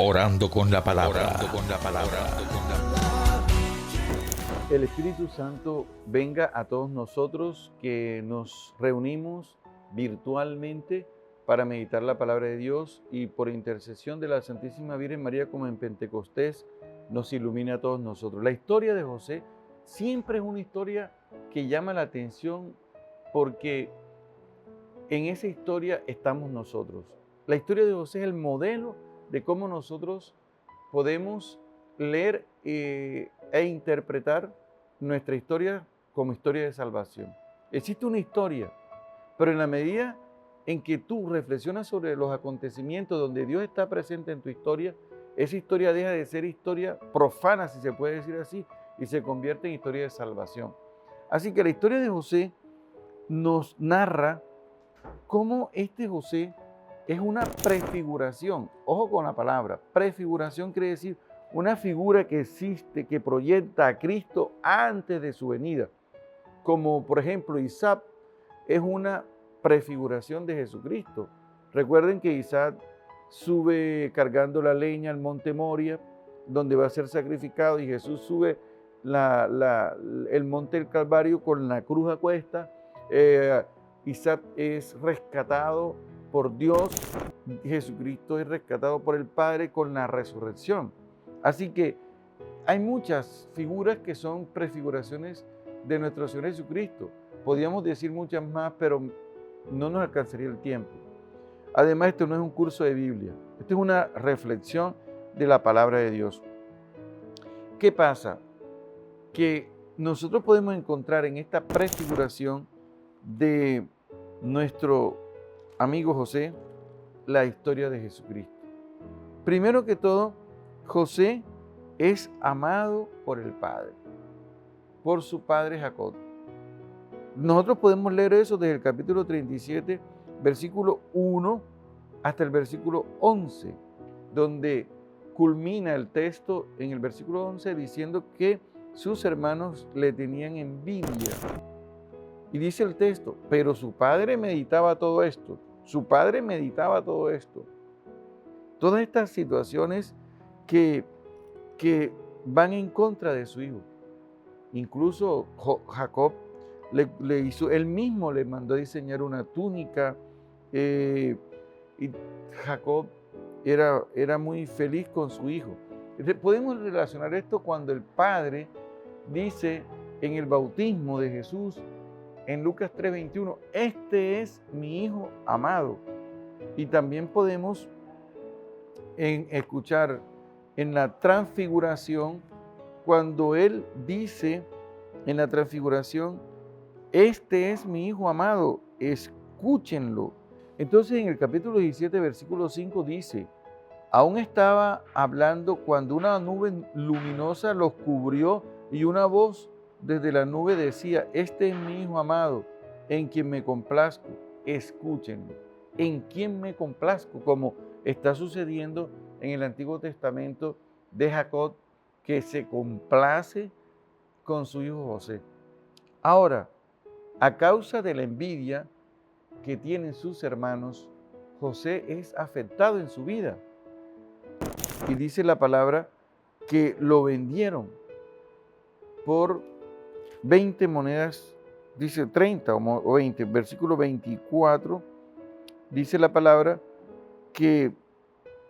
Orando con la palabra. El Espíritu Santo venga a todos nosotros que nos reunimos virtualmente para meditar la palabra de Dios y por intercesión de la Santísima Virgen María, como en Pentecostés, nos ilumine a todos nosotros. La historia de José siempre es una historia que llama la atención porque en esa historia estamos nosotros. La historia de José es el modelo de cómo nosotros podemos leer e interpretar nuestra historia como historia de salvación. Existe una historia, pero en la medida en que tú reflexionas sobre los acontecimientos donde Dios está presente en tu historia, esa historia deja de ser historia profana, si se puede decir así, y se convierte en historia de salvación. Así que la historia de José nos narra cómo este José es una prefiguración. Ojo con la palabra, prefiguración quiere decir una figura que existe, que proyecta a Cristo antes de su venida. Como por ejemplo Isaac es una prefiguración de Jesucristo. Recuerden que Isaac sube cargando la leña al monte Moria, donde va a ser sacrificado, y Jesús sube el monte del Calvario con la cruz a cuesta. Isaac es rescatado por Dios, Jesucristo es rescatado por el Padre con la resurrección. Así que hay muchas figuras que son prefiguraciones de nuestro Señor Jesucristo. Podríamos decir muchas más, pero no nos alcanzaría el tiempo. Además, esto no es un curso de Biblia, esto es una reflexión de la palabra de Dios. ¿Qué pasa? Que nosotros podemos encontrar en esta prefiguración de nuestro amigo José la historia de Jesucristo. Primero que todo, José es amado por el Padre, por su padre Jacob. Nosotros podemos leer eso desde el capítulo 37, versículo 1 hasta el versículo 11, donde culmina el texto en el versículo 11 diciendo que sus hermanos le tenían envidia. Y dice el texto, pero su padre meditaba todo esto. Su padre meditaba todo esto. Todas estas situaciones que van en contra de su hijo. Incluso Jacob le hizo, él mismo le mandó a diseñar una túnica. Y Jacob era muy feliz con su hijo. Podemos relacionar esto cuando el padre dice en el bautismo de Jesús, en Lucas 3:21, este es mi hijo amado. Y también podemos escuchar en la transfiguración, cuando él dice en la transfiguración, este es mi hijo amado, escúchenlo. Entonces en el capítulo 17, versículo 5 dice, aún estaba hablando cuando una nube luminosa los cubrió y una voz desde la nube decía, este es mi hijo amado, en quien me complazco, escúchenlo. En quien me complazco, como está sucediendo en el Antiguo Testamento de Jacob, que se complace con su hijo José. Ahora, a causa de la envidia que tienen sus hermanos, José es afectado en su vida. Y dice la palabra que lo vendieron por 20 monedas, dice 30 o 20, versículo 24, dice la palabra que,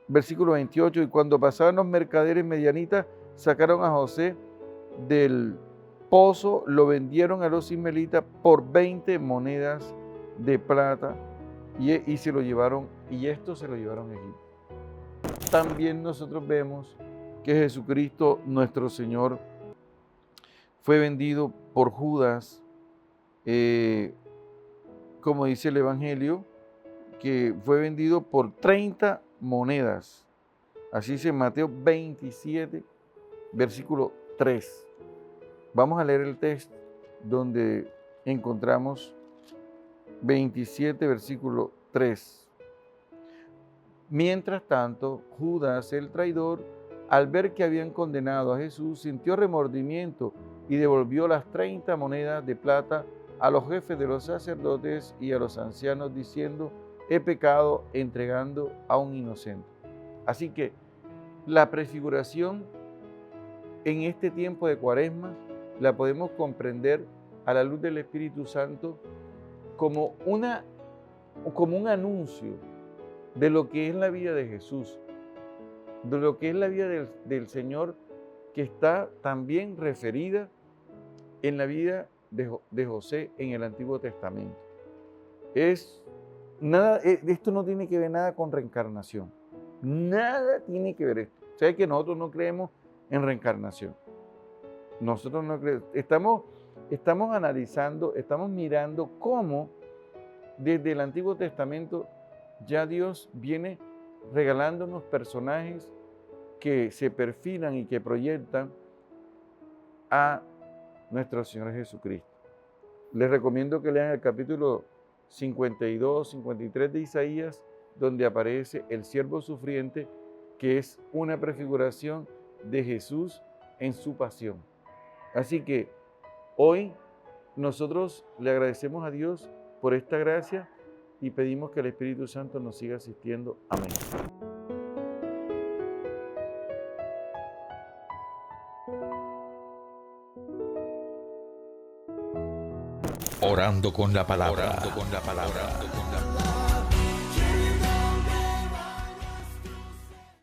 versículo 28, y cuando pasaban los mercaderes medianitas, sacaron a José del pozo, lo vendieron a los ismaelitas por 20 monedas de plata y se lo llevaron, y esto se lo llevaron a Egipto. También nosotros vemos que Jesucristo, nuestro Señor, fue vendido por Judas, como dice el Evangelio, que fue vendido por 30 monedas. Así dice Mateo 27, versículo 3. Vamos a leer el texto donde encontramos 27, versículo 3. Mientras tanto, Judas, el traidor, al ver que habían condenado a Jesús, sintió remordimiento y devolvió las 30 monedas de plata a los jefes de los sacerdotes y a los ancianos, diciendo, he pecado entregando a un inocente. Así que La prefiguración en este tiempo de Cuaresma la podemos comprender a la luz del Espíritu Santo como un anuncio de lo que es la vida de Jesús, de lo que es la vida del Señor, que está también referida en la vida de José en el Antiguo Testamento. Esto no tiene que ver nada con reencarnación. Nada tiene que ver esto. O sea que nosotros no creemos en reencarnación. Nosotros no creemos. Estamos analizando, estamos mirando cómo desde el Antiguo Testamento ya Dios viene regalándonos personajes que se perfilan y que proyectan a nuestro Señor Jesucristo. Les recomiendo que lean el capítulo 52, 53 de Isaías, donde aparece el siervo sufriente, que es una prefiguración de Jesús en su pasión. Así que hoy nosotros le agradecemos a Dios por esta gracia y pedimos que el Espíritu Santo nos siga asistiendo. Amén. Orando con la palabra. Orando con la palabra.